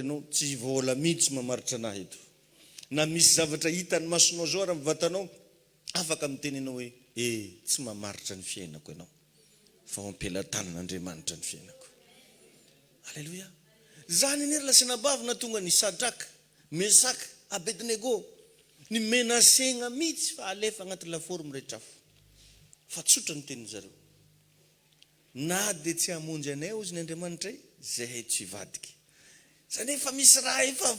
no tsy vola mihitsy mamaritra anahy eto. Na misy zavatra hitany masonao zao raha mivatanao, afaka mitenenao hoe tsy mamaritra ny fiainako ianao. Fa mampelantanan'Andriamanitra ny fiainako. Alléluia. Zany iny lasanabavina tonga ny Sadraka, Mesaka, Abednego ny menasegna mihitsy fa alefa agnaty laforme rehetra afo. Fa tsotra ny tenin zareo. Na de tsy hamonjy anay ozy ny Andriamanitra zahay tsy hivadiky. Zany efa misy raha efa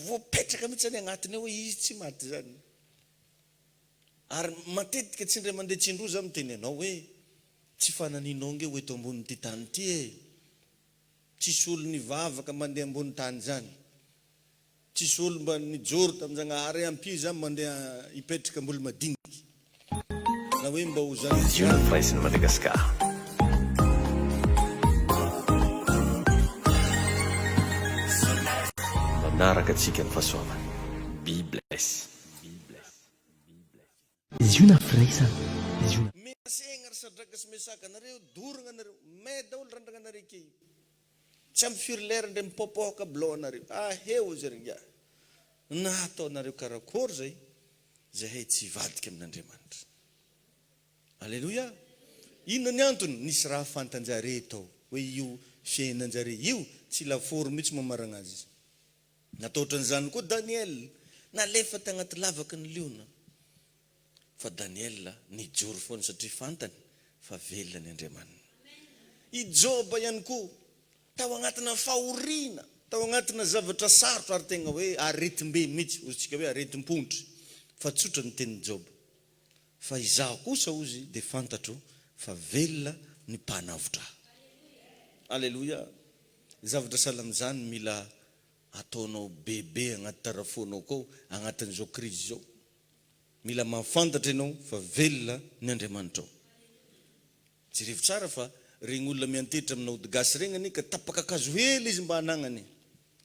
voapetraka mihitsy any agnatiny ao izy tsy maty zany. Ary matetika tsy indray mandeha tsindroa za miteny anao hoe tsy fananinao nge ho eto ambonin'ity tany ity tsisy olo nivavaka mandeha ambony tany zany. Tsisy olo mba nijoro tamin-Janahary ampy zany mandeha hipetraka ambolo madiniky. Na hoe mba ho zany Vision Madagascar. Manaraka antsika ny fahasoavana. Be bless. Ziona Fraisa. Menasegna ry Sadraka sy Mesaka anareo, dorana anareo, may daholo randrana anareo kely. Tsy ampy firy lera ndray mipopoka blô anareo. Aheo zay ringa. Na ataonareo karakory zay, zahay tsy hivadika amin'Andriamanitra. Alleluia. Inona ny antony? Nisy raha fantanjare tao hoe io fiainanjare io tsy lafory mihitsy mamaragna azy. Nataotran'izany koa Daniel nalefa tagnaty lavaky ny liona. Fa Daniel nijoro foana satria fantany fa velona ny Andriamanitra. I Joba ihany koa tao agnatina fahoriana, tao agnatina zavatra sarotra ary tegna hoe aretim-be mihitsy, ozintsika hoe aretim-pondry. Fa tsotra ny tenin'i Joba. Fa izaho kosa ozy dia fantatro fa velona ny mpanavotra. Alleluia. Zavatra sahala amin'izany mila ataonao bebe agnaty tarafonao koa agnatin'izao krizy zao. Mila mahafantatra ianao fa velona ny Andriamanitra. Jerevy tsara fa regny olona miantehitra aminao ody gasy regny ani ka tapaka kakazo hely izy mba hanagnany.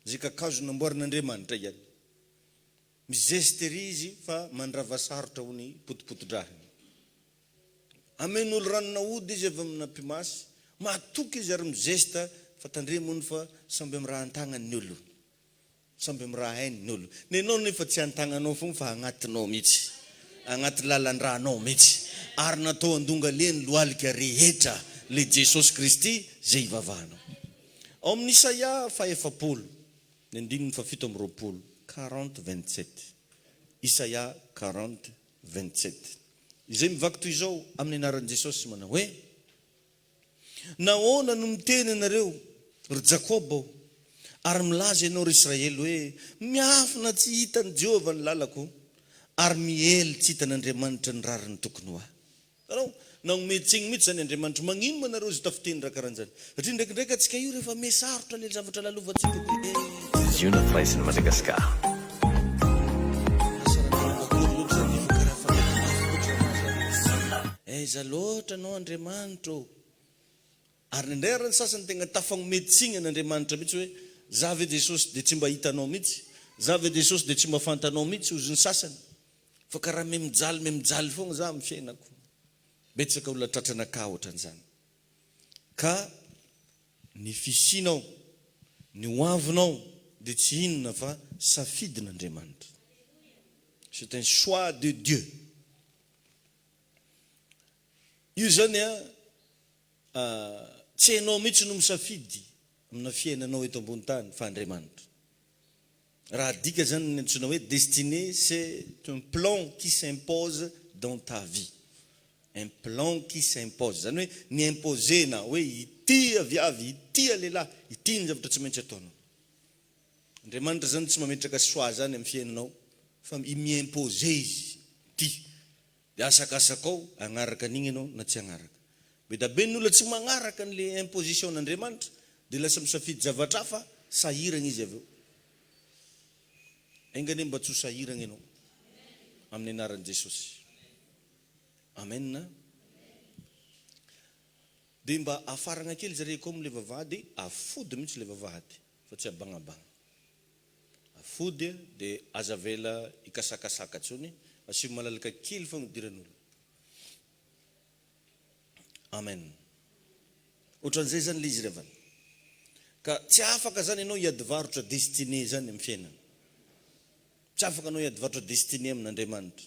Zay kakazo namboarin'Andriamanitra ihany. Mizestery izy fa mandrava sarotra ho ny potipotidrahiny. Amen'olo ranona ody izy avy amina pimasy, matoky izy ary mizesta fa tandremony fa samby amin'ny raha an-tagnan'ny olo. Samby amin'ny raha hain'ny olo. Nenao nefa tsy an-tagnanao fogna fa agnatinao mihitsy. Agnaty lalan-dranao mihitsy. Ary natao andonga leny loalika rehetra le Jesosy Kristy zay ivavahanao. Ao amin'ny Isaia faha-efapolo, ny andininy fafito amby roapolo, 40:27. Isaia 40:27. Izay mivaky toy izao amin'ny anaran'i Jesosy manao hoe: nahoana no miteny anareo ry Jakobo ary milaza ianao ry Israely hoe miafina tsy hitan'i Jehovah ny lalako ary miely tsy hitan'Andriamanitra ny rariny tokony ho ahy. Tanao, nanometsegny mihitsy zany Andriamanitra, magnino manareo izy tafiteny raha karahan'izany? Satria ndraikindraiky atsika io rehefa mesarotra le zavatra lalovantsika Ziona Vision Madagascar. Aiza loatra anao Andriamanitra ô. Ary indray ary ny sasany tegna tafagnometsiny an'Andriamanitra mihitsy hoe zavy Jesosy dia tsy mba hitanao mihitsy, zavy Jesosy dia tsy mba fantanao mihitsy ozy ny sasany. Fa karaha mijaly fogna za amin'ny fiainako. Betsaka olona tratranaka ohatran'izany. Ka ny fisinao, ny hoavinao dia tsy inona fa safidin'Andriamanitra. C'est un choix de Dieu. Io zany tsy hainao mihitsy no misafidy amina fiainanao eto ambony tany fa Andriamanitra. Raha dika zany ny antsoina hoe destiné, c'est un plan qui s'impose dans ta vie. Un plan qui s'impose. Zany hoe ny imposena hoe ity aviavy, ity lehilahy, ity ny zavatra tsy maintsy ataonao. Andriamanitra zany tsy mametraka choix zany amin'ny fiainanao fa mi-impose izy ity. Dia asakasakao agnaraka an'igny ianao na tsy agnaraka. Be da be ny olona tsy magnaraka an'le imposition n'Andriamanitra dia lasa misafidy zavatra hafa, sahirana izy avy eo. Engane mba tsy ho sahirana ianao amin'ny anaran'i Jesosy. Amen. Dia mba afarana kely zareo koa amin'le vavahady, afody mihitsy le vavahady fa tsy abanabana. Afody dia aza vela ikasakasaka tsony, asio malalaka kely fa midiran'olo. Amen. Ohatran'izay zany le izy revana. Ka tsy afaka zany ianao hiadivarotra destiné zany amin'ny fiainana. Tsy afaka anao hiadivarotra destiné amin'Andriamanitra.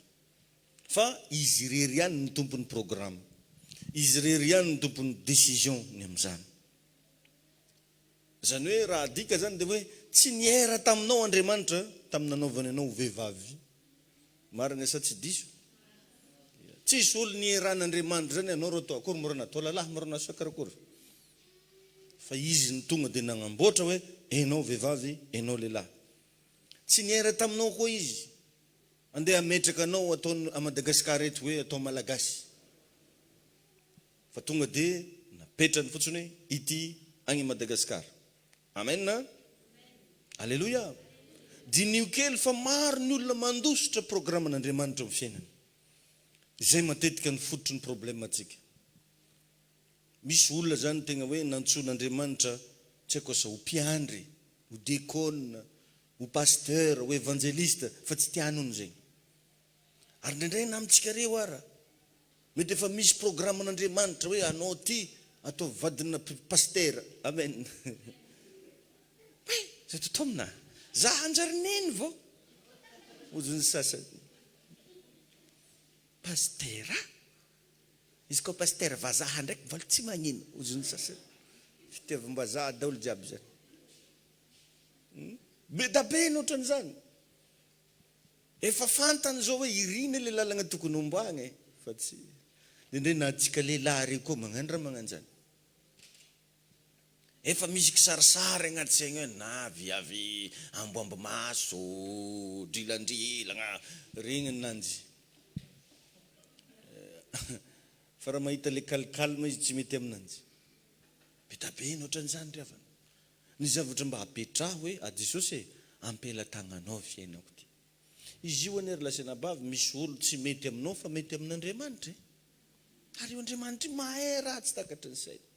Fa izy irery ihany ny tompon'ny programme. Izy irery ihany ny tompon'ny décision ny amin'izany. Zany hoe raha dika zany dia hoe tsy niera taminao Andriamanitra tamin'nanaovany anao vehivavy. Marina sa tsy diso? Tsisy olo nieran'Andriamanitra zany anao rao akory morana atao lalahy morana sakarakory. Fa izy ny tonga dia nagnamboatra hoe enao vehivavy, enao lehilahy. Tsy niera taminao koa izy. Andeha ametraka anao atao a Madagasikara eto hoe atao malagasy. Fa tonga dia napetrany fotsiny hoe ity agny Madagasikara. Amen na? Alléluia. Dinio kely fa maro ny olona mandositra programan'Andriamanitra amin'ny fiainana. Izay matetika ny fototry ny problème atsika. Misy olona zany tegna hoe nantson'Andriamanitra tsy haiko asa ho mpiandry, ho diakôna, ho pasteur, ho évangéliste, fa tsy tianony zegny. Ary ndraindray na amintsika reo ara. Mety efa misy programan'Andriamanitra hoe anao ty atao vadina pasteur. Amen. Zay totomina. Za anjary neny vao. Ozony sasany. Pasteur. Izy koa pasteur vazaha ndraiky mbola tsy magnino. Ozony sasany. Fitiavam-bazaha daholo jiaby zany. Be da be ohatran'izany. Efa fantany zao hoe irina le lalagna tokony hombagny. Fa tsy. Indray na atsika lehilahy reo koa magnano raha magnano zany. Efa misy kisarisary agnaty saigny hoe na viavy amboambo maso, drilandrilagna, regny nanjy. Fa raha mahita le calme izy tsy mety aminanjy. Be da be ohatran'izany ravana. Ny zavatra mba apetraho hoe Jesosy ampela tagnanao fiainako ty. Izy io anery lasenabavy misy olo tsy mety aminao fa mety amin'Andriamanitra. Ary io Andriamanitra mahay raha tsy takatry ny saina.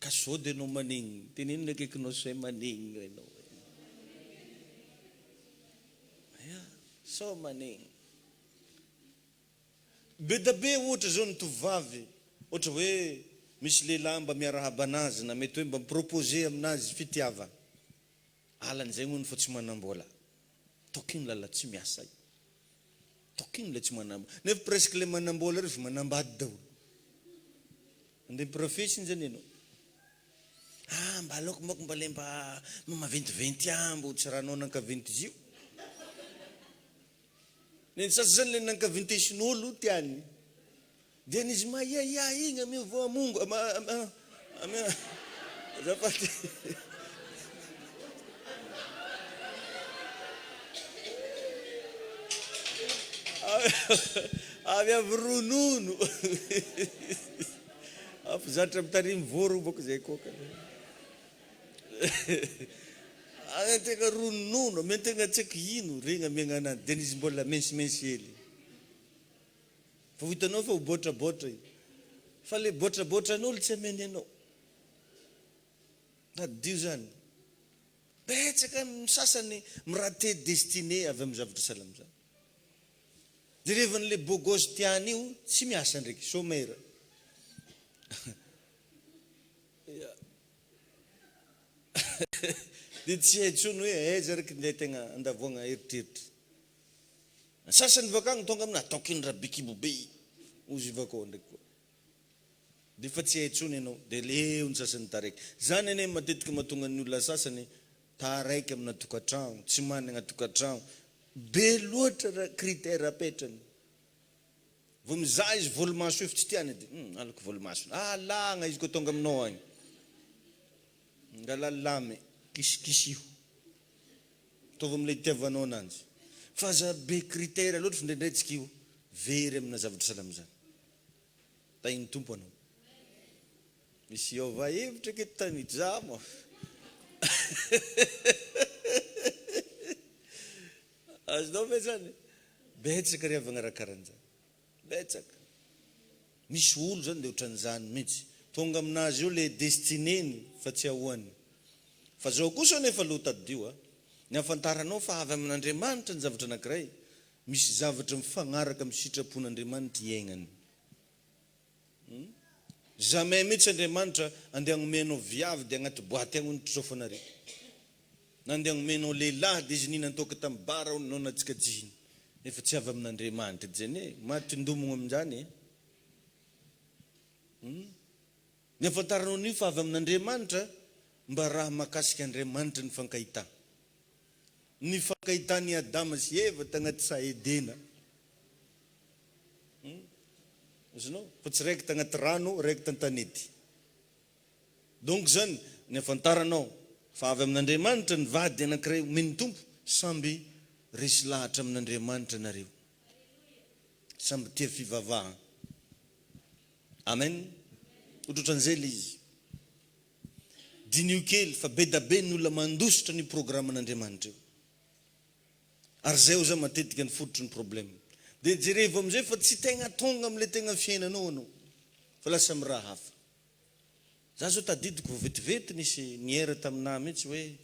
Ka sao dia anao manigny. Tenenina akaikinao sao manigny ianao. Sao manigny. Be da be ohatra zao ny tovavy. Ohatra hoe misy lehilahy mba miarahaba anazy na mety hoe mba miproposé aminazy fitiava. Alan'izay hono fa tsy manambola. Tokiny lala tsy miasa. Tokiny le tsy manambola. Nefa presque le manambola rehefa manambady daholo. Andeha profesiny zany ianao. Mba aleoko moko mba le mba maventiventy ambo tsy raha anao nankaventy zio. Ny sasa zany le nankaventesin'olo tiany. Dia n'izy mahiahiah igny ame voamongo. Zafaty. Avy avy ronono. Afizatra mitarimy voro boko zay koka. Tegna ronono, men tegna tsy haiko ino regny amiagna anany. Dia izy mbola mensimensy hely. Fa hitanao fa ho boatraboatra io. Fa le boatrabotran'olo tsy ameny anao. Nadio zany. Betsaka ny sasany miraté destiné avy amin'ny zavatra salama zany. Dia rehefan'le beau gosse tiany io tsy miasa ndraiky, sommaire. Dia tsy haitsony hoe aiza raiky ilay tegna andavoagna eritreritra. Sasany vakagny tonga amina ataokiny raha bikibobe. Ozy vakao ndraiky koa. Dia fa tsy haitsony ianao. Dia leo ny sasany taraiky. Zany ane matetika mahatonga ny olona sasany taraiky amina tokantrano, tsy manana tokantrano. Be loatra raha critère apetrany. Vao mizaha izy volomaso efa tsy tiany dia alako volomaso. Lagna izy koa tonga aminao agny. Ngalalame, kisikisiho. Tova amin'ilay itiavanao ananjy. Fa za be critère loatra fa ndraindray tsika io very amina zavatra salama zany. Tainy tompo anao. Misy Yehova hevitra keto tanito za moa. Azonao ve zany? Betsaka ry havagna raha karan'izany. Betsaka. Misy olo zany dia ohatran'izany mihitsy. Tonga aminazy io le destinény fa tsy ahoany. Fa zao kosa nefa aloha tadio ny afantaranao fa avy amin'Andriamanitra ny zavatra anankiray. Misy zavatra mifagnaraka amin'ny sitrapon'Andriamanitra iaignany. Jamais mihitsy Andriamanitra andeha agnomenao viavy dia agnaty boaty agny nitrofanareo. Na andeha agnomenao lehilahy dia izy nina nitoka tamin'ny bara no natsika jiny. Efa tsy avy amin'Andriamanitra jeny maty ndomogno amin'izany. Ny afantaranao ny fa avy amin'Andriamanitra mba raha makasika Andriamanitra ny fankahitana. Ny fankahitany Adama sy Eva tagnaty Saedena. Izinao, fa tsy raiky tagnaty rano, raiky tantanety. Donc zany, ny afantaranao fa avy amin'Andriamanitra ny vady anankiray omeny tompo, samby resy lahatra amin'Andriamanitra nareo. Samby tia fivavahana. Amen. Ohatran'izay le izy. Dinio kely fa be da be ny olona mandositra ny programan'Andriamanitra io. Ary zay ho zay matetika ny fototry ny problème. Dia jerevo amizay fa tsy tegna tonga am'le tegna fiainanao anao. Fa lasa amin'ny raha hafa. Za zao tadidiko vetivety nisy niera taminahy mihitsy hoe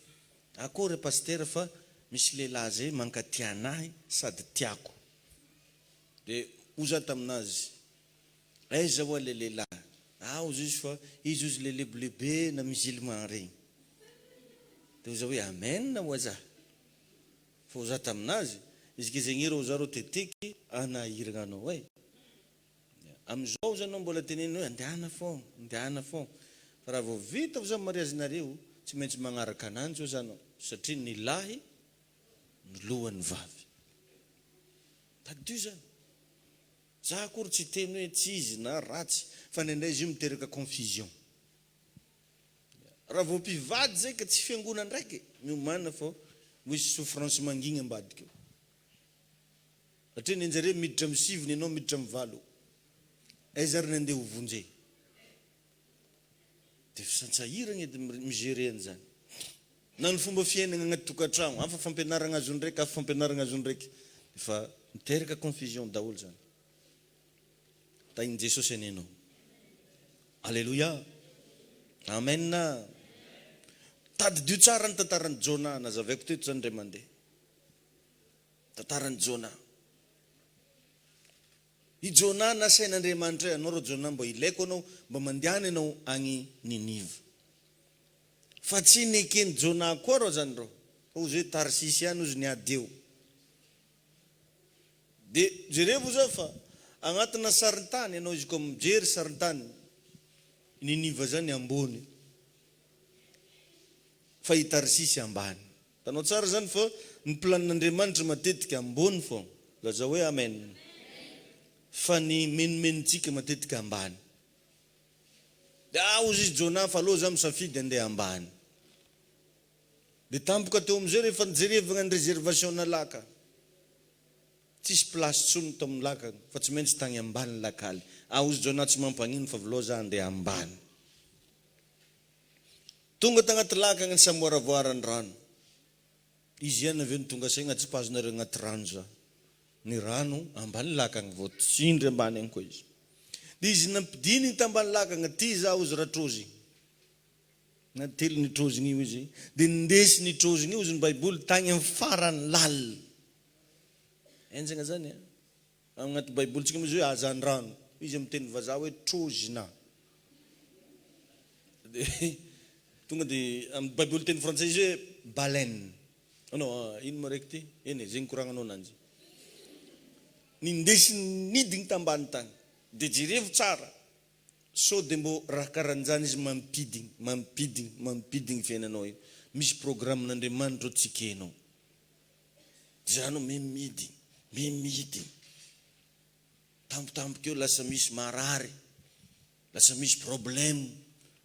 akory pasteur fa misy lehilahy zay mankatia anahy sady tiako. Dia oza taminazy. Aiza hoa le lehilahy? Ozy izy fa izy ozy le lebolebe na musulman regny. Dia oza hoe amen na hoa za. Fa oza taminazy. Izy kizegny rô zareo tetiky anahiragna anao e. Amizao zanao mbola teneny hoe andehana foana. Fa raha vao vita za mariazinareo tsy maintsy magnaraka ananjy zanao satria ny lahy ny lohan'ny vavy. Tadio zany. Za akory tsy teny hoe tsy izy na ratsy fa nendray izy io miteraka confusion. Raha vao mpivady zay ka tsy fiangonana ndraiky miomana fa misy souffrance mangigny ambadika. Satria nenjare miditra amin'ny sivy anao miditra amin'ny valo. Aiza ry nandeha ho vonjey. Dia fisansahiragna edy migérer an'izany. Na ny fomba fiainana agnaty tokantrano, hafa fampianarana azo ndraiky, hafa fampianarana azo ndraiky. Fa miteraka confusion daholo zany. Tain'i Jesosy anenao. Alléluia. Amen. Tadidio tsara ny tantaran'ny Jona, nazavaiko teto zany indray mandeha. Tantaran'ny Jona. I Jona nasain'Andriamanitra anao ro Jona mba ilaiko anao mba mandehana anao agny Ninive. Fa tsy nekeny Jona koa ro zany ro. Ozy hoe Tarsisy ihany ozy niadeo. Dia jerevo zao fa agnatina sarintany anao izy koa mijery sarintany. Ninive zany ambony. Fa i Tarsisy ambany. Tanao tsara zany fa ny planin'Andriamanitra matetika ambony fô. Laza hoe amen. Fa ny menomenitsika matetika ambany. Dia ozy izy Jona fa aloha za misafidy andeha ambany. Dia tampoka teo amizay rehefa nijerevana ny réservation na laka. Tsisy place tsony tao amin'ny laka fa tsy maintsy tagny ambany lakaly. Ozy Jona tsy mampanino fa vlo za andeha ambany. Tonga tagnaty laka ny samoaravoarany rano. Izy ihany avy ny tonga saigna tsy pazonareo agnaty rano za. Ny rano ambany lakagny vao tsindry ambany agny koa izy. Dia izy nampidiny tambany lakagny ty za ozy ratrozy. Na telo nitrozigny io izy. Dia nindesy nitrozigny io izy ny Baiboly tagny amin'ny farany lalina. Enzagna zany agnaty Baiboly tsika misy hoe hazan-drano. Izy amin'ny teny vazaha hoe trozina. Tonga dia amin'ny Baiboly teny frantsay izy hoe baleine. Non, ino maraiky ty? Eny zegny koragnanao ananjy. Nindesy nidigny tambany tany. Dia jerevo tsara. So dia mbo raha karan'izany izy mampidigny fiainanao io. Misy programan'Andriamanitra tsikenao. Zanao mimidy. Tampotampoka eo lasa misy marary. Lasa misy problème.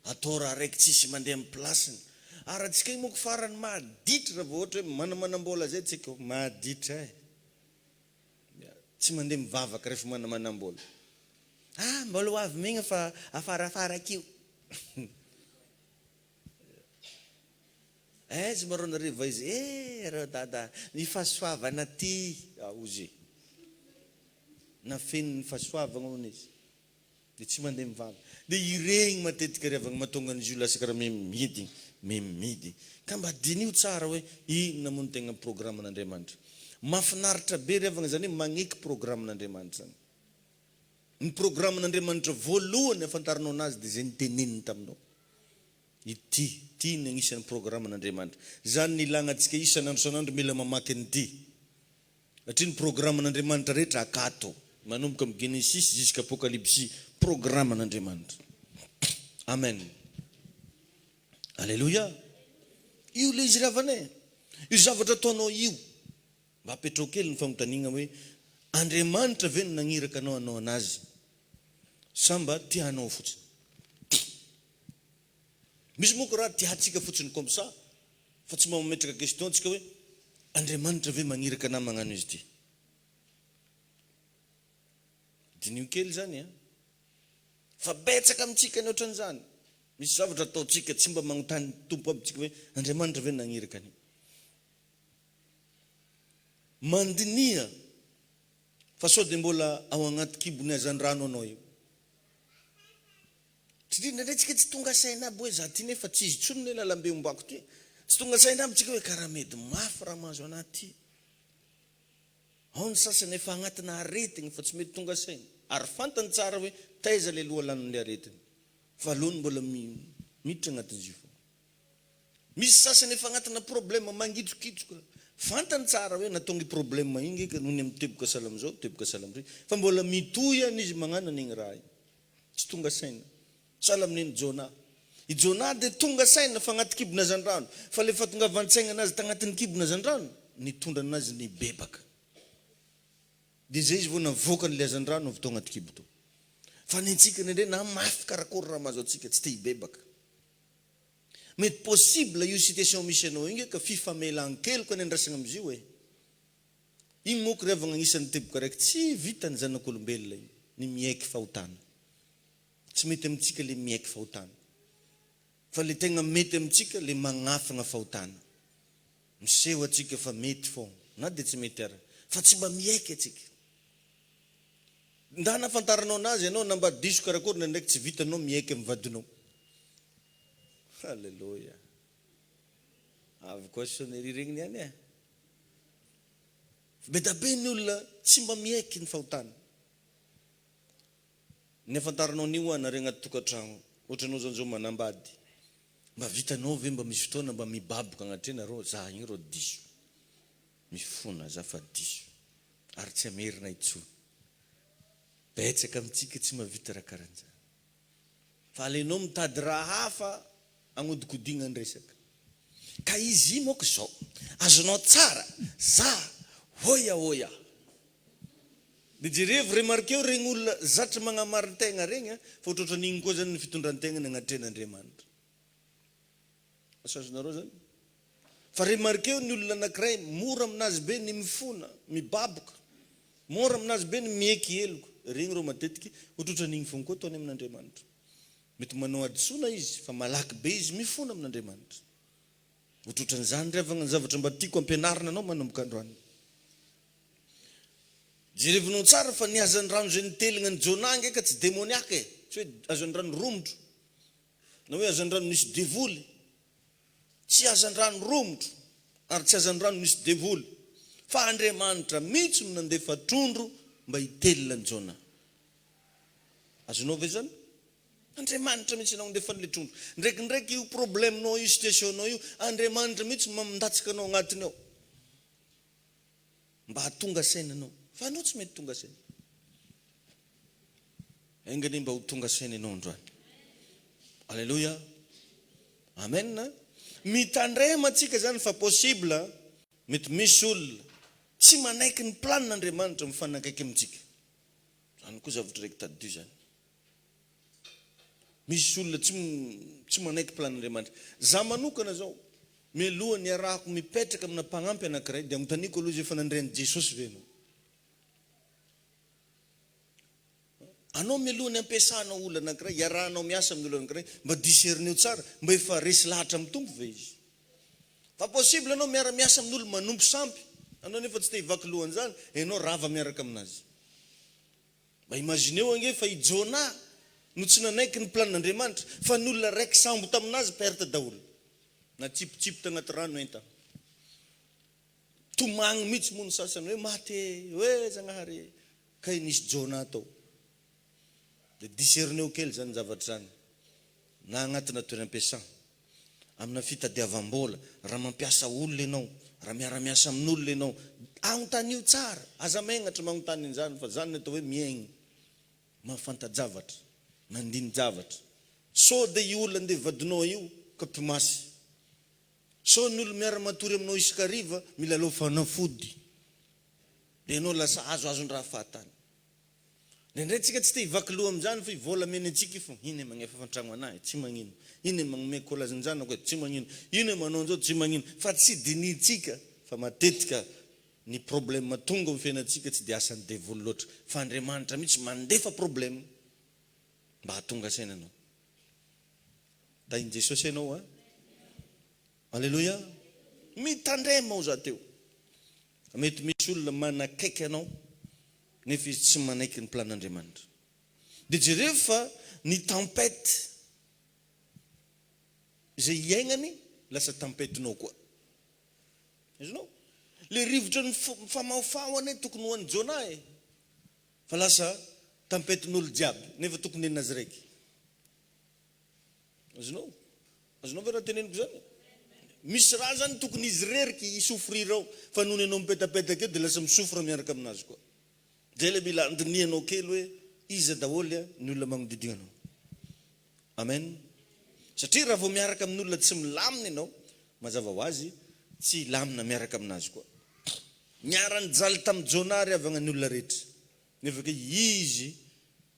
Atao raha raiky tsisy mandeha amin'ny plasiny. Ary atsika io moko farany mahaditra raha vao ohatra hoe manamanam-bola zay tsika mahaditra e. Tsy mandeha mivavaka rehefa manamanam-bola. Mbola ho avy megna fa afarafara kio. Aiza marao nareo va izy? Reo dada, ny fahasoavana ty. Ozy. Na feno ny fahasoavana hono izy. Dia tsy mandeha mivavaka. Dia iregny matetika revagna mahatonga an'izy io lasa karaha mimidy. Ka mba dinio tsara hoe inona moa no tegna programan'Andriamanitra. Mahafinaritra be revagna zany hoe magneky programan'Andriamanitra zany. Ny programan'Andriamanitra voalohany afantaranao anazy dia izay niteneniny taminao. Ity ny agnisan'ny programan'Andriamanitra. Zany ny ilagnatsika isan'andro isan'andro mila mamaky an'ity. Satria ny programan'Andriamanitra rehetra akato. Manomboka amin'ny Genesis jusqu'à Apocalypse, programan'Andriamanitra. Amen. Alléluia. Io le izy ravane. Io zavatra ataonao io. Mba apetrao kely ny fanontaniana hoe Andriamanitra ve no nagniraka anao hanao anazy? Sa mba tianao fotsiny? Misy moko raha tiatsika fotsiny comme ça, fa tsy mametraka question tsika hoe Andriamanitra ve magniraka anao magnano izy ity? Dinio kely zany a. Fa betsaka amintsika ny ohatran'izany. Misy zavatra ataotsika tsy mba magnontany tompo abitsika hoe Andriamanitra ve nagniraka anio? Mandinia fa sao dia mbola ao agnaty kibony hazan-drano anao io. Ndraindraitsika tsy tonga saina aby hoe za ty nefa tsy izy tsony ny lalambe ombako ty. Tsy tonga saina aby tsika hoe karaha medy mafy raha mahazo anaty. Ao ny sasany efa agnatina aretigny fa tsy mety tonga saina. Ary fantany tsara hoe taiza le loha lanin'le aretigny. Fa alohany mbola miditra agnatin'izy io. Misy sasany efa agnatina problème mangitsokitsoka. Fantany tsara hoe natonga i problème igny ka noho ny amin'ny teboka salamo zao, teboka salamo zay. Fa mbola mitohany izy magnano an'igny raha igny. Tsy tonga saina. Sahala amin'iny Jona. I Jona dia tonga saina fa agnaty kibona hazan-drano. Fa le fa tonga vantsaigna anazy tagnatin'ny kibona hazan-drano, nitondra anazy ny bebaka. Dia zay izy vao navoaka n'le hazan-drano avy tao agnaty kibo tao. Fa ny antsika nendray na mafy karakory raha mahazo antsika tsy te hibebaka. Mety possible io situation misy anao igny ka fifamelan-keloka ny andrasana am'izy io e. Igny moko revagna agnisan'ny teboka raiky tsy vitany zanak'olombelona io, ny mieky fahotana. Tsy mety amintsika le mieky fahotana. Fa le tegna mety amintsika le magnafana fahotana. Miseho atsika fa mety fô, na dia tsy mety ara. Fa tsy mba mieky atsika. Ndana fantaranao anazy ianao namba diso karakory na ndraiky tsy vitanao mieky amin'ny vadinao. Halleluja. Avy koa sonnerie regny niany e. Beda be ny olona tsy mba mieky ny fahotana. Ny afantaranao anio anare agnaty tokantrano, ohatranao zao manambady. Mba vitanao ve mba misy fotoana mba mibaboka agnatrena rô, za igny rô diso. Mifona za fa diso. Ary tsy amerina intsony. Betsaka amintsika tsy mavita raha karan'izany. Fa alenao mitady raha hafa agnodikodigna ny resaka. Ka izy moka zao, azonao tsara, za, hoya. Dia jerevy remarqueo regny olona zatra magnamarin-tegna regny, fa ohatrohatran'igny koa zany ny fitondran-tegna ny agnatren'Andriamanitra. Asazonareo zany? Fa remarqueo ny olona anankiray mora aminazy be ny mifona, mibaboka. Mora aminazy be ny mieky heloko. Regny rô matetiky ohatrohatran'igny fogna koa ataony amin'Andriamanitra. Mety manao adisoana izy fa malaky be izy mifona amin'Andriamanitra. Ohatrohatran'izany revagna ny zavatra mba tiako ampianarina anao manomboka androany. Jerevinao tsara fa ny hazan-drano zay nitelina ny Jona ngeika tsy demoniaka e. Tsy hoe hazan-drano romotro. Na hoe hazan-drano nisy devoly. Tsy hazan-drano romotro ary tsy hazan-drano nisy devoly. Fa Andriamanitra mihitsy no nandefa trondro mba hitelina ny Jona. Azonao ve zany? Andriamanitra mihitsy nandefa an'le trondro. Ndraikindraiky io probleminao io, situationao io, Andriamanitra mihitsy mandatsika anao agnatiny ao. Mba hatonga sainanao. Fa anao tsy mety tonga saina. Engany mba ho tonga saina anao androany. Alléluia. Amen. Mitandrema atsika zany fa possible mety misy olona tsy manaiky ny planin'Andriamanitra mifanakaiky amintsika. Zany koa zavatra raiky tadidio zany. Misy olona tsy manaiky planin'Andriamanitra. Za manokana zao melohany arahako mipetraka amina mpagnampy anankiray dia anotaniko aloha izy efa nandrean'i Jesosy ve anao. Anao melohany ampiasanao olona anankiray, iarahanao miasa amin'ny olona anankiray, mba discerneo tsara, mba efa resy lahatra amin'ny tompo ve izy. Fa possible anao miara-miasa amin'olo manompo sampy, anao nefa tsy te hivaky lohany zany, ianao rava miaraka aminazy. Mba imagineo ange fa i Jona no tsy nanaiky ny planin'Andriamanitra, fa ny olona raiky sambo taminazy perte daholo. Na tsipotsipo tagnaty rano enta. Tomagny mihitsy moa ny sasany hoe maty, hoe Zagnahary, kay nisy Jona tao. dia discerneo kely zany zavatra zany na agnatina toeram-piasana amina fitadiavam-bola, raha mampiasa olona ianao, raha miara-miasa amin'olona ianao, agnontany io tsara, aza magnatra magnontany an'izany fa zany atao hoe miaigny mafantajavatra, mandiny javatra. So dia io olona andeha vadinao io kapimasy. So ny olona miara-matory aminao isakariva milalao fanafody. Dia ianao lasa azony raha fahatany. Indray tsika tsy te hivaky loha amin'izany fa vola mena antsika fa iny magnefa fantragno anahy, tsy magnino. Iny magnome kolazanjana koe, tsy magnino. Iny manao an'izao, tsy magnino. Fa tsy dinitsika fa matetika ny problème tonga amin'ny fiainantsika tsy dia asan'ny devoly loatra. Fa Andriamanitra mihitsy mandefa problème mba hahatonga saina anao. Tainy Jesosy ianao, Alleluia. Mitandrema ao za teo. Mety misy olona manakaiky anao nefa izy tsy manaiky ny plan'Andriamanitra. Dia jereo fa ny tempête izay iaignany lasa tempête-nao koa. Izinao? Le rivotra ny famahofahany tokony ho an'ny Jona fa lasa tempête-n'olo jiaby nefa tokony enazy raiky. Izinao? Izinao ve raha teneniko zany? Misy raha zany tokony izy reriky isofrirao fa noho ianao mipetapetaka eo dia lasa misofra miaraka aminazy koa. Zay le mila andinianao kely hoe iza daholo ny olona magnodidina anao. Amen. Satria raha vao miaraka amin'olona tsy milamina ianao, mazava ho azy tsy lamina miaraka aminazy koa. Miarany jaly tamin'ny Jona ary avana ny olona rehetra. Nefa ke izy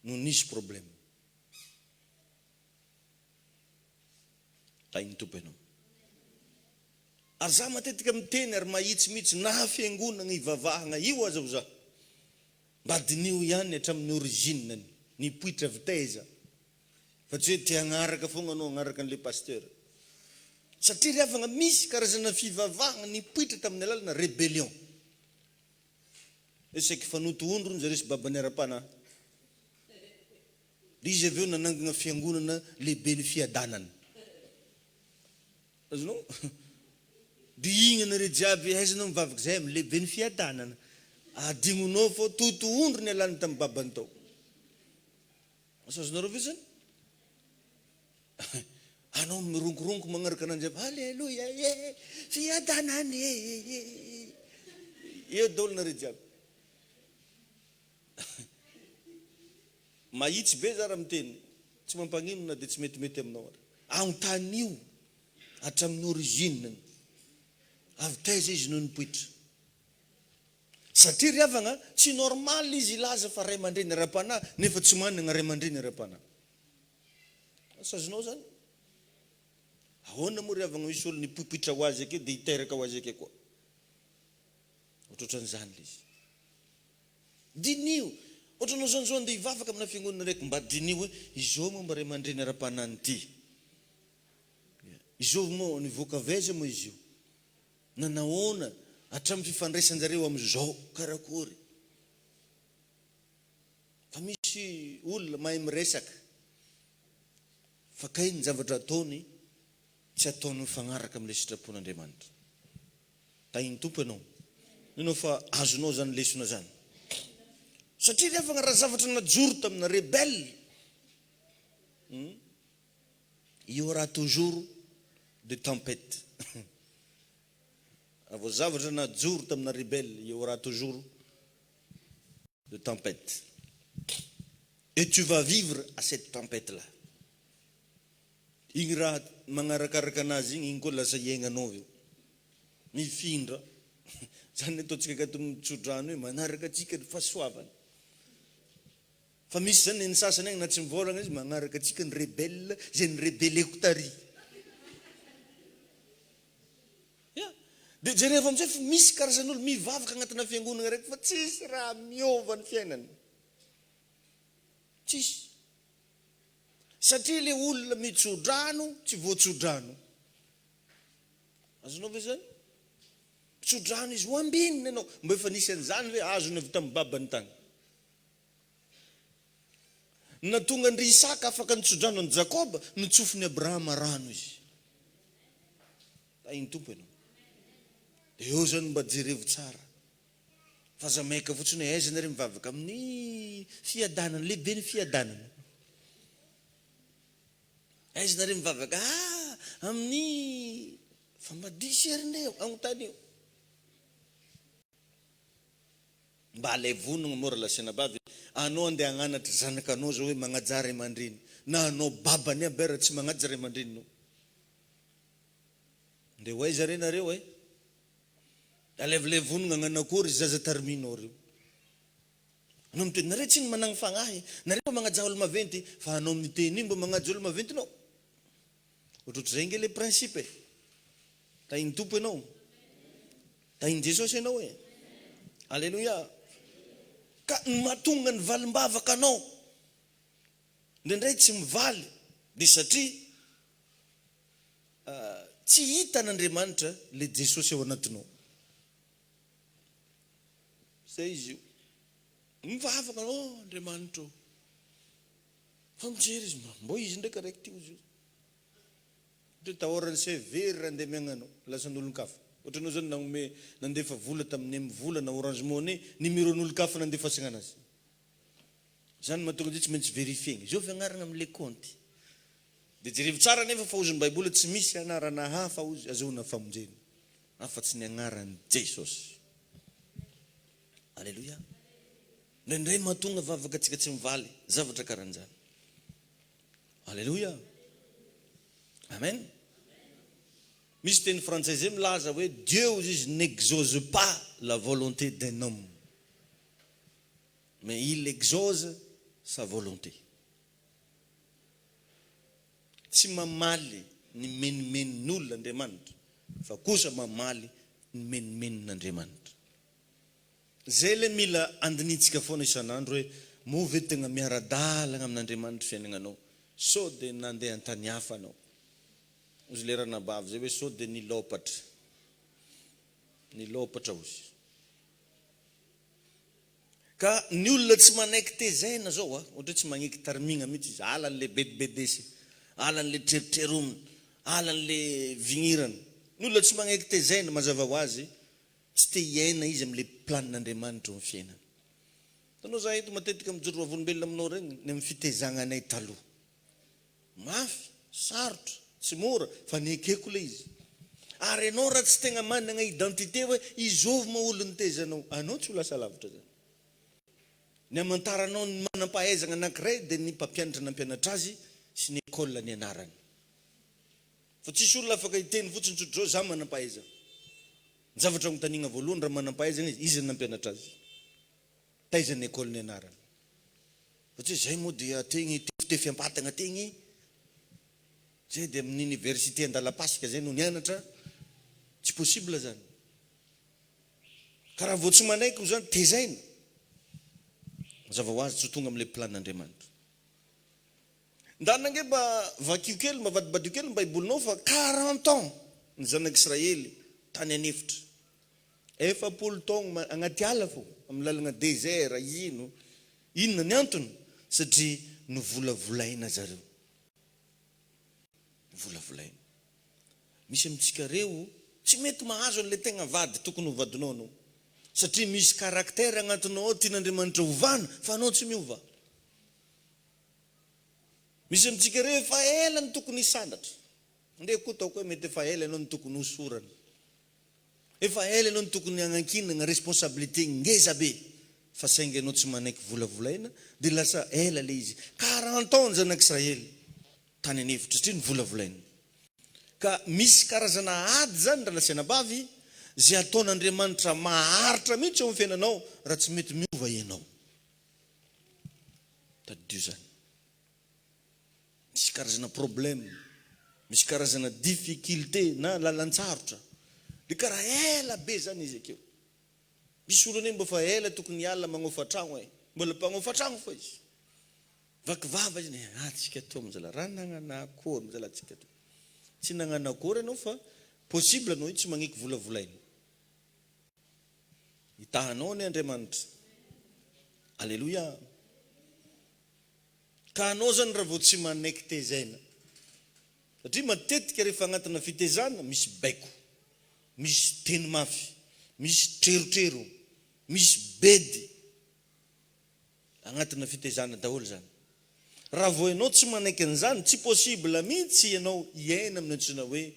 no nisy problème. Tainy tompo ianao. Ary za matetika miteny ary mahitsy mihitsy na fiangonana ivavahana io aza ho za. Mba dinio ihany hatramin'ny origine ny poitra vitaiza. Fa tsy hoe te hagnaraka foana anao hagnaraka an'ilay pasteur. Satria riavana misy karazana fivavahana ny poitra tamin'ny alalana rébellion. Esaky fanoto ondro ny zareo sy babany ara-panahy. Izy avy eo nanangana fiangonana lehibe ny fiadanana. Azonao? Dia igny anareo jiaby aizanao mivavaka izay amin'ny lehibe ny fiadanana. Adingonao fô toto ondro ny alany tamin'ny babany tao. Asazonareo ve zany? Anao mironkoronko magnaraka ananjy aby, Alleluia, fiadanana eo daholo nareo jiaby. Mahitsy be za raha miteny, tsy mampagnino na dia tsy metimety aminao. Agnontany io hatramin'ny origine avy taiza izy noho nipoitra. Satria riavana tsy normal izy ilaza fa ray aman-dreny ara-panahy nefa tsy manana ray aman-dreny ara-panahy. Asazonao zany? Ahoana moa riavana misy olo nipoipoitra ho azy ake dia hiteraka ho azy ake koa. Ohatran'izany le izy. Dinio. Ohatranao zao andeha hivavaka amina fiangonana raiky mba dinio hoe izao moa mba ray aman-dreny ara-panahy ty. Izao moa nivoaka vaiza moa izy io. Nanahoana hatramin'ny fifandraisan-jareo amin'izao karakory. Fa misy olona mahay miresaka fa kay ny zavatra ataony tsy ataony mifagnaraka amin'ilay sitrapon'Andriamanitra. Tainy tompo ianao. Ianao fa azonao zany lesona zany. Satria riavana raha zavatra najoro tamina rebelle, il y aura toujours des tempêtes. Vos zavatra najoro tamina rebelle, il y aura toujours des tempêtes. Et tu vas vivre à cette tempête-là. Igny raha magnarakaraka anazy igny koa lasa iaignanao io. Mifindra. Zany ataontsika akato mitsodrano hoe manaraka atsika ny fahasoavana. Fa misy zany ny sasany agny na tsy mivolagna izy manaraka atsika ny rebelle, zay ny rebelleko tary. Dia jereva amin'izay fa misy karazan'olo mivavaka agnatina fiangonana raiky fa tsisy raha miova ny fiainany. Tsisy. Satria le olona mitsodrano tsy voatsodrano. Azonao ve zany? Tsodrano izy ho ambinina ianao. Mba efa nisy an'izany hoe azony avy tamin'ny babany tany. Na tonga ny Isaka afaka nitsodrano ny Jakoba, nitsofiny Abrahama rano izy. Tainy tompo ianao. Dia eo zany mba jerevo tsara. Fa za maika fotsiny hoe aiza nareo mivavaka amin'ny fiadanana, lehibe ny fiadanana. aiza nareo mivavaka amin'ny famadiserineo agnontany io mba alay vonona mora lasena bavy anao andeha agnanatra zanakanao zao hoe magnajary aman-dreny na anao babany abera tsy magnajary aman-dreny no nde ho aiza re nareo alevile vonona agnanakory zaza tariminao reo anao miteny nareo tsy ny managny fagnahy nareo magnaja olo maventy fa anao miteny mba magnaja olo maventy nao ohatrotry zay nge le principe tahiny tompo ianao tahiny Jesosy ianao alleluia ka mahatonga ny valim-bavaka anao ndraindray tsy mivaly de satria tsy hitan'Andriamanitra le Jesosy ao anatinao zay izy io mivavaka Andriamanitra fa mijery izy mbo izy ndraiky araiky ty izy io tahorany sévère raha ndeha miagnanao lasan'olon-kafa ohatranao zany nagnome nandefa vola tamin'ny mivola na Orange Money numéron'olon-kafa nandefasagna anazy zany mahatonga zay tsy maintsy vérifier zao fiagnarana am'le compte de jerevy tsara nefa fa ozy ny Baiboly tsy misy anarana hafa ozy azahoana famonjena afa-tsy ny agnaran'i Jesosy alleluia ndraindray mahatonga vavaka atsika tsy mivaly zavatra karan'izany alleluia amen misy teny français zay milaza hoe Dieu izy n'exauce pas la volonté d'un homme mais il exauce sa volonté tsy mamaly ny menimenin'olona Andriamanitra fa kosa mamaly ny menimenin'Andriamanitra zay le mila andinitsika foana isan'andro hoe move tegna miara-dalagna amin'Andriamanitra fiainagnanao sao de nandeha an-tany hafa anao ozy le raha nabavy zay hoe sao de nilopatra ozy ka ny olona tsy manaiky tezaina zao ohatra tsy magneky tarimigna mihitsy izy alan'le bedibedesy alan'le treritreromina alan'le vignirana ny olona tsy magneky tezaina mazava ho azy tsy te hiaina izy am'le planin'Andriamanitra amin'ny fiainana tanao za eto matetika mijoro ravolombelona aminao regny ny amin'ny fitezagnanay taloha mafy sarotra tsy mora fa niekeko le izy ary anao raha tsy tegna manana identité hoe izovy maolo ny tezanao anao tsy ho lasa lavitra zany ny amantaranao ny manam-pahaizana anankiray de ny mpampianatra nampianatra azy sy ny école ny anarany fa tsisy olona afaka hiteny fotsiny tsotro zao za manam-pahaizana ny zavatra mitanigna voalohany raha manam-pahaizana izy ny nampianatra azy taizany école ny anarany fa tsy zay moa dia tegny tefitefy ampatagna tegny zay de amin'ny université Andalapasika zay no nianatra tsy possible zany karaha vao tsy manaiky zany tezaina mazava ho azy tsy tonga am'le planin'Andriamanitra ndanange mba vakio kely mba vadibadio kely ny Baibolinao fa 40 ans ny zanak'Israely tany anefitra 70 taogno agnaty ala fo amin'ny lalagna désert inona ny antony satria novolavolaina zareo volavolaina misy amintsika reo tsy mety mahazo an'le tegna vady tokony ho vadinao anao satria misy karaktera agnatinao tian'Andriamanitra hovana fa anao tsy miova misy amintsika reo efa ela ny tokony hisandratra nde koa taoko hoe mety efa ela ianao ny tokony hosorana efa ela ianao ny tokony agnakinana responsabilité ngeza be fa saingy ianao tsy manaiky volavolaina de lasa ela le izy 40 ans ny zanak'Israely tany anefitra satria ny volavolaina ka misy karazana ady zany raha lasena bavy zay ataon'Andriamanitra maharitra mihitsy ao amin'ny fiainanao raha tsy mety miova ianao tadidio zany misy karazana problème misy karazana difficulté na lalan-tsarotra de karaha ela be zany izy akeo misy olona mba fa ela tokony hiala magnofa tragno mbola mpagnofa tragno fa izy vakivava izy tsika to mizala raha nagnana akory mizala tsika to tsy nagnana akory ianao fa possible anao tsy magneky volavolaina hitahanao ny Andriamanitra alleluia ka anao zany raha vao tsy manaiky tezaina satria matetika rehefa agnatina fitezana misy baiko misy teny mafy misy trerotrero misy bedy agnatina fitezana daholo zany Raha vao ianao tsy manaiky an'izany, tsy possible mihitsy ianao hiaina amin'ny antsoina hoe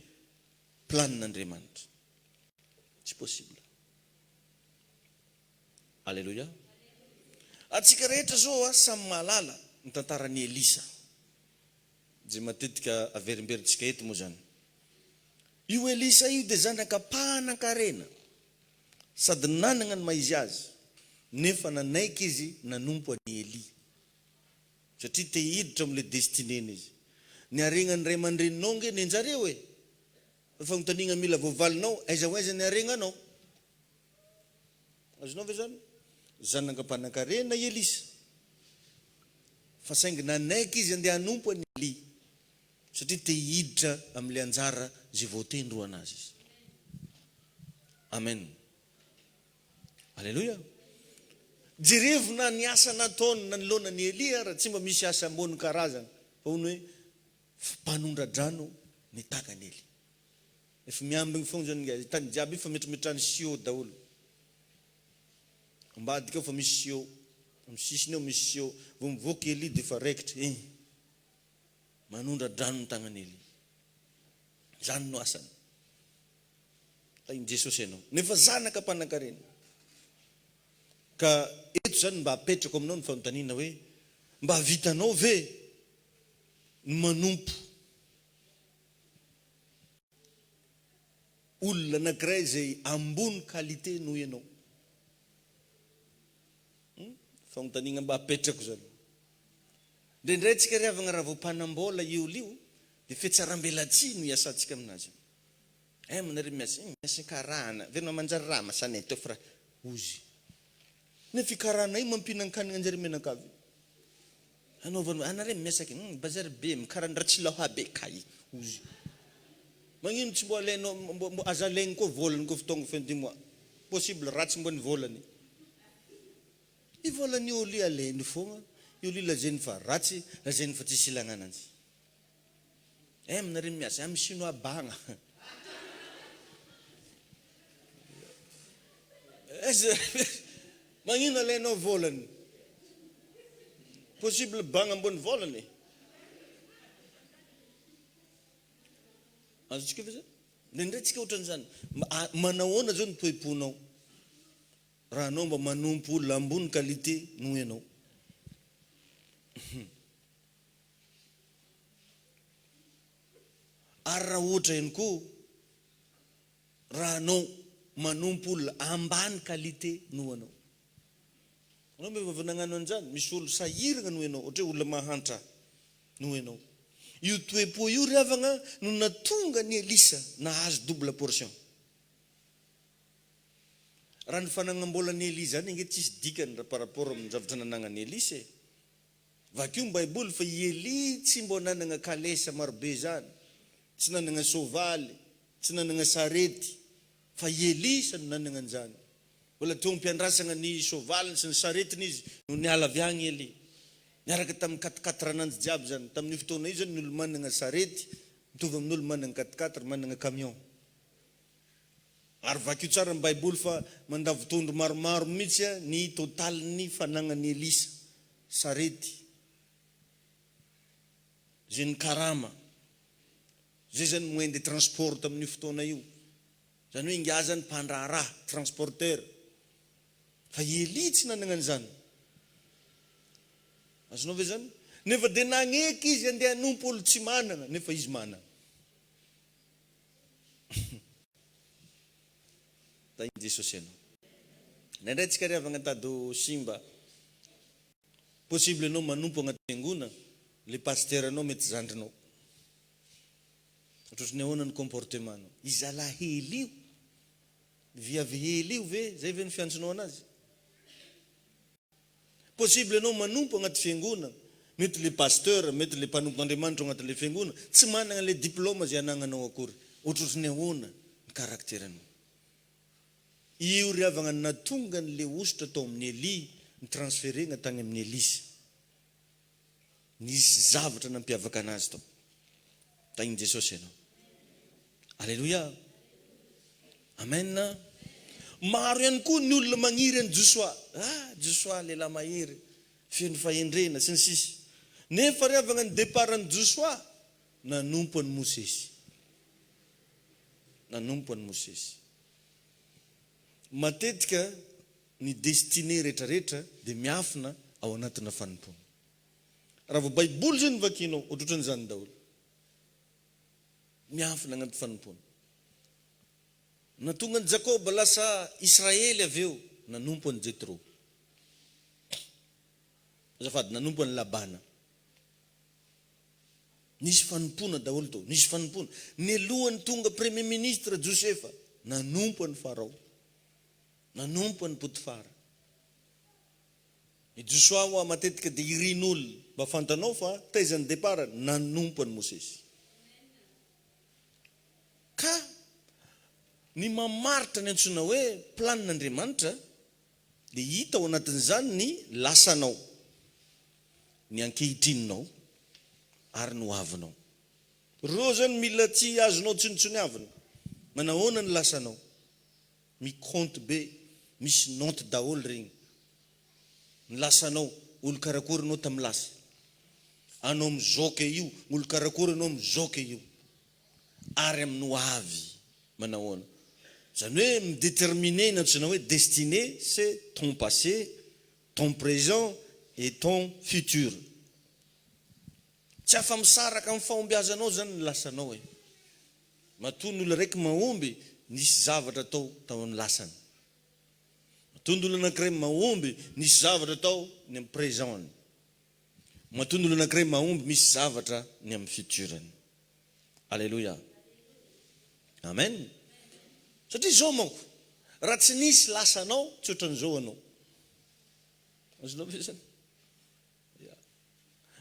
planin'Andriamanitra. Tsy possible. Alléluia. Atsika rehetra zao samy mahalala ny tantaran'i Elisa. Zay matetika averimberintsika eto moa zany. Io Elisa io dia zanaka mpanan-karena, sady nanana ny maizy azy, nefa nanaiky izy nanompo an'i Eli. Satria te hiditra amin'ilay destineny izy. Ny aregnany ray aman-dreninao nge ny anjareo e. Fanontaniana mila voavalinao, aiza ho aiza ny aregnanao. Azonao ve zany? Zanaka mpanan-karena Elisa. Fa saingy nanaiky izy andeha hanompo an'i Eli. Satria te hiditra amin'ilay anjara zay voatendro anazy izy. Amen. Alléluia. Jerevy na ny asa nataony nanoloana ny Elia raha tsy mba misy asa ambony karazana. Fa hono hoe mpanondradrano ny takany Eli. Efa miambiny foana zany nga tany jiaby fa metrometrany sio daholo. Ambadika ao fa misy sio, amin'ny sisiny ao misy sio, vao mivoaka Eli dia fa raikitra. Manondradrano ny tagnany Eli. Zany no asany. Tainy Jesosy ianao. Nefa zanaka mpanan-karena. Ka eto zany mba apetrako aminao ny fanontaniana hoe mba vitanao ve ny manompo olona anankiray zay ambony qualité noho ianao? Fanontaniana mba apetrako zany. Ndraindray tsika riavana raha vao mpanambola iolio dia fetsaram-belatsy no iasantsika aminazy. Manareo miasa karana, venao manjary raha masanay teo fa ozy. Ny fikarana io mampinan-kanina anjary menakavy. Anaovana anareo miasaka bazary be mikarana tsy lahabe kay ozy. Magnino tsy mbo alainao mbo azalaigny koa volany koa fotoagna fin du mois. Possible ratsy mbo ny volany. I volany oli alainy foana, oli lazainy fa ratsy, lazainy fa tsisy ilagnana anzy. Aminareo miasa amin'ny sino abagna. Magnino alainao volany? Possible bagna ambony volany. Azotsika ve zany? Ndraindray tsika ohatran'izany. Manahoana zao ny toe-ponao raha anao mba manompo olona ambony qualité noho ianao. Ary raha ohatra ihany koa raha anao manompo olona ambany qualité noho anao. Anao mba vao nagnano an'izany, misy olo sahirana noho ianao, ohatra hoe olona mahantra noho ianao. Io toe-po io riavana no natonga ny Elisa nahazo double portion. Raha ny fanagnambolan'ny Eli zany inge tsisy dikany raha par rapport amin'ny zavatra nananan'ny Elisa. Vakio ny Baiboly fa i Eli tsy mbo nanana kalesa marobe zany, tsy nanana sovaly, tsy nanana sarety, fa i Elisa no nanana an'izany. Mbola teo mpiandrasana ny sovaly sy ny saretiny izy no niala avy agny Eli. Niaraka tamin'ny 4x4 ananjy jiaby zany. Tamin'ny fotoana io zany ny olo manana sarety mitovy amin'ny olo manana 4x4 manana camion. Ary vakio tsara ny Baiboly fa mandavotondro maromaro mihitsy ny totalin'ny fanagnan'ny Elisa sarety. Zay ny karama. Zay zany moyen de transport tamin'ny fotoana io. Zany hoe ingazany mpandraharaha, transporteur. Fa Eli tsy nanana an'izany. Azonao ve zany? Nefa dia nagneky izy andeha hanompo olo tsy manana, nefa izy manana. Tainy Jesosy ianao. Nandray tsika riavana tado simba. Possible anao manompo agnaty fiangonana, le pasteur anao mety zandrinao. Ohatrany ahoana ny comportement anao. Izalahy hely io, viavy hely io ve, zay ve ny fiantsonao anazy? Possible anao manompo agnaty fiangonana, mety le pasteur, mety le mpanompo Andriamanitra agnaty le fiangonana, tsy manana le diplôma zay anagnanao akory. Ohatrany ahoana ny karakteranao. Io riavana natonga n'le ositra tao amin'ny Eli ny transferena tany amin'ny Elisa. Nisy zavatra nampiavaka anazy tao. Tainy Jesosy ianao. Alléluia. Amen. Maro ihany koa ny olona magniry any Joshua. Joshua lehilahy mahery, feno fahendrena sy ny sisy. Nefa riavana ny deparan'ny Joshua, nanompo an'i Mosesy. Nanompo an'i Mosesy. Matetika ny destiné rehetrarehetra dia miafina ao anatina fanompona. Raha vao baiboly zay ny vakinao, ohatran'izany daholo. Miafina anaty fanompona. Natonga an'i Jakoba lasa Israely avy eo, nanompo an'i Jetro. Azafady, nanompo an'i Labana. Nisy fanompona daholo tao, nisy fanompona. Ny alohan'ny tonga premier ministre Josefa, nanompo an'i Farao. Nanompo an'i Potifara. I Joshua hoa matetika dia irin'olo mba fantanao fa taizan'ny départ nanompo an'i Mosesy. Ka ny mamaritra ny antsoina hoe planin'Andriamanitra dia hita ao anatin'izany ny lasanao, ny ankehitrinao ary ny hoavinao. Reo zany mila tsy azonao tsinotsoniavina. Manahoana ny lasanao? Mikonty be, misy note daholo regny. Ny lasanao, olo karakory anao tamin'ny lasa. Anao mizoka io, olo karakory anao mizoka io. Ary amin'ny hoavy, manahoana? Zany hoe midéterminer ny antsoina hoe destiné, c'est ton passé, ton présent et ton futur. Tsy afa misaraka amin'ny fahombiazanao zany ny lasanao e. Matoa ny olo raiky mahomby, nisy zavatra tao tao amin'ny lasany. Matoa ny olo anankiray mahomby, nisy zavatra tao ny amin'ny présentany. Matoa ny olo anankiray mahomby, misy zavatra ny amin'ny futurany. Alléluia. Amen. Satria zao manko, raha tsy nisy lasanao, tsy ohatran'izao anao. Azonao ve zany?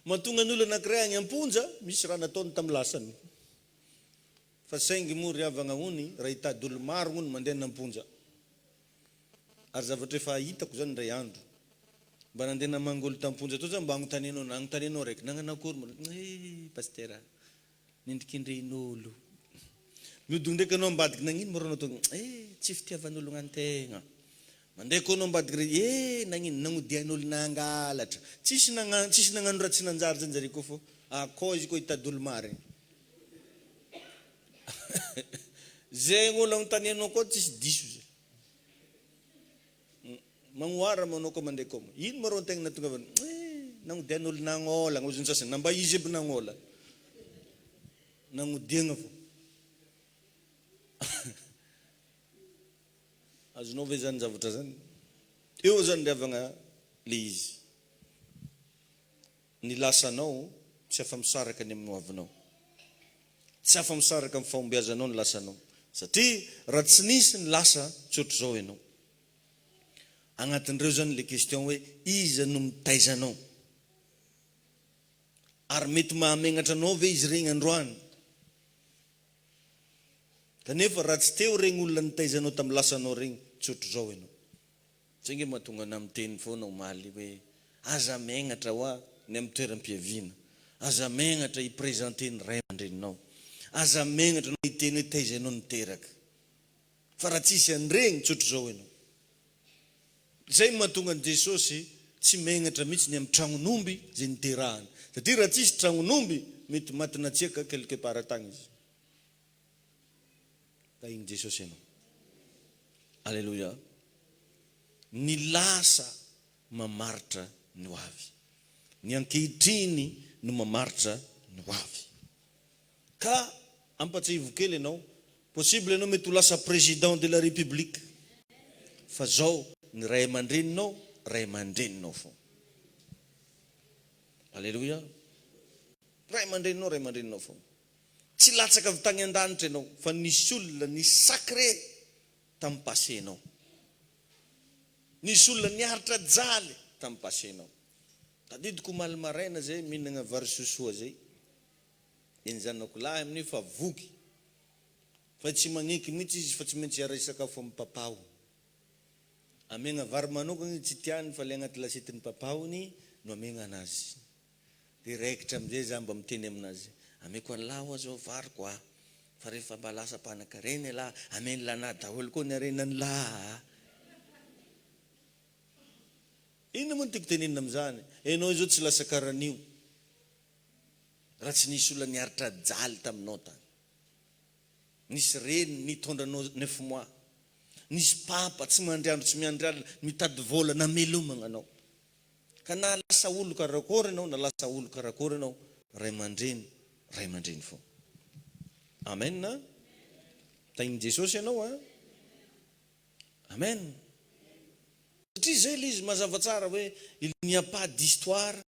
Mahatonga ny olo anankiray any am-ponja, misy raha nataony tamin'ny lasany. Fa saingy moa ry havana hony, raha hitady olo maro hony mandeha nam-ponja. Ary zavatra efa hitako zany ray andro. Mba nandeha namangy olo tam-ponja tao zany mba agnontanianao raiky. Nanan'akory pastera, nindrikindren'olo. Miodogno ndraiky anao ambadiky nagnino moa anao tao? Tsy fitiavan'olo gn'antegna. Mandeha koa anao ambadiky re, nagnino nagnodian'olo nangalatra. Tsisy nagnano raha tsy nanjary zany zare koa fô. Akao izy koa hitady olo mary. Zay olo agnontanianao koa tsisy diso zay. Magnoara manao koa mandeha koa. Ino ma rô antegna natonga avany? Nagnodian'olo nangola, ngozony sasany. Namba izy aby nangola. Nagnodiagna fô. Azonao ve zany zavatra zany? Eo zany riavagna le izy. Ny lasanao tsy afa misaraka ny amin'ny hoavinao. Tsy afa misaraka amin'ny fahombiazanao ny lasanao. Satria raha tsy nisy ny lasa, tsy ohatr'izao ianao. Agnatin'ireo zany le question hoe iza no mitaizanao? Ary mety mahamenatra anao ve izy regny androany? Kanefa raha tsy teo regny olona nitaizanao tamin'ny lasanao regny, tsy ohatr'izao ianao. Zay nge mahatonga ana miteny foana omaly hoe aza megnatra hoa ny amin'ny toeram-piaviana. Aza megnatra hipresente ny ray aman-dreninao. Aza megnatra no hiteny hoe taizanao niteraka. Fa raha tsisy an'iregny, tsy ohatr'izao ianao. Zay mahatonga an' Jesosy tsy megnatra mihitsy ny amin'ny tragnon'omby zay niterahany. Satria raha tsisy tragnon'omby, mety matinatsiaka quelque part tagny izy. Tahiny Jesosy ianao. Alléluia. Ny lasa mamaritra ny hoavy. Ny ankehitriny no mamaritra ny hoavy. Ka ampatsivo kely ianao, possible ianao mety ho lasa président de la république. Fa zao ny ray aman-dreninao, ray aman-dreninao fô. Alléluia. Ray aman-dreninao fô. Tsy latsaka avy tagny an-danitra ianao, fa nisy olona ny sacré tamin'ny passénao. Nisy olona niaritra jaly tamin'ny passénao. Tadidiko omaly maraina zay mihinagna vary sosoa zay. Eny zanako lahy amin'io fa voky. Fa tsy magneky mihitsy izy fa tsy maintsy hiara sakafo amin'ny papao. Amegna vary manokana tsy tiany fa le agnaty lasety ny papaony no amegna anazy. Dia raikitra amin'izay za mba miteny aminazy. Ameko an'lahy hoa zao vary koa. Fa rehefa mba lasa mpanankareny lahy, ameny lanahy daholo koa ny arenany lahy. Ino moa no tiako tenenina amin'izany? Ianao zao tsy lasa karan'io. raha tsy nisy olona niaritra jaly taminao tany. Nisy reny nitondranao 9 mois. Nisy papa tsy mandriandro tsy miandry alina mitady vola namelomagna anao. Ka na lasa olo karakory anao, na lasa olo karakory anao, ray aman-dreny fo. Amen na? Tain'i Jesosy ianao a? Amen. Satria zay ilay izy mazava tsara hoe il n'y a pas d'histoire